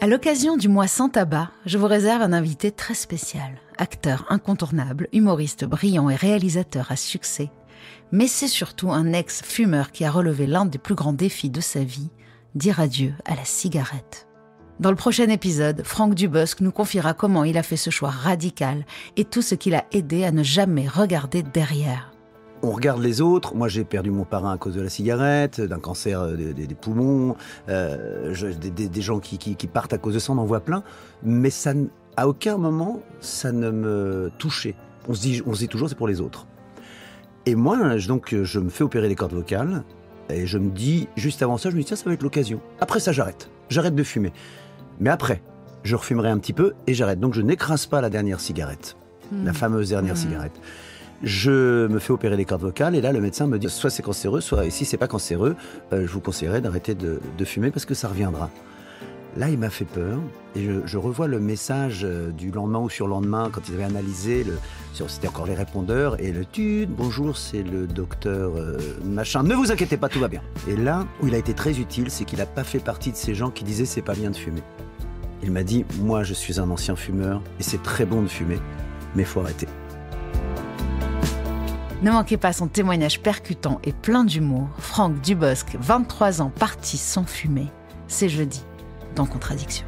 À l'occasion du mois sans tabac, je vous réserve un invité très spécial. Acteur incontournable, humoriste brillant et réalisateur à succès. Mais c'est surtout un ex-fumeur qui a relevé l'un des plus grands défis de sa vie, dire adieu à la cigarette. Dans le prochain épisode, Franck Dubosc nous confiera comment il a fait ce choix radical et tout ce qui l'a aidé à ne jamais regarder derrière. On regarde les autres. Moi, j'ai perdu mon parrain à cause de la cigarette, d'un cancer des poumons, des gens qui partent à cause de ça, on en voit plein. Mais ça, à aucun moment, ça ne me touchait. On se dit toujours, c'est pour les autres. Et moi, je me fais opérer les cordes vocales. Et je me dis, juste avant ça, tiens, ça va être l'occasion. Après ça, j'arrête de fumer. Mais après, je refumerai un petit peu et j'arrête. Donc, je n'écrase pas la dernière cigarette, la fameuse dernière cigarette. Je me fais opérer les cordes vocales et là, le médecin me dit soit c'est cancéreux, soit, et si c'est pas cancéreux, je vous conseillerais d'arrêter de fumer parce que ça reviendra. Là, il m'a fait peur et je revois le message du lendemain ou surlendemain quand ils avaient analysé, c'était encore les répondeurs, et le bonjour, c'est le docteur machin, ne vous inquiétez pas, tout va bien. Et là où il a été très utile, c'est qu'il n'a pas fait partie de ces gens qui disaient c'est pas bien de fumer. Il m'a dit, moi je suis un ancien fumeur et c'est très bon de fumer, mais il faut arrêter. Ne manquez pas son témoignage percutant et plein d'humour. Franck Dubosc, 23 ans, parti sans fumer. C'est jeudi, dans Contradiction.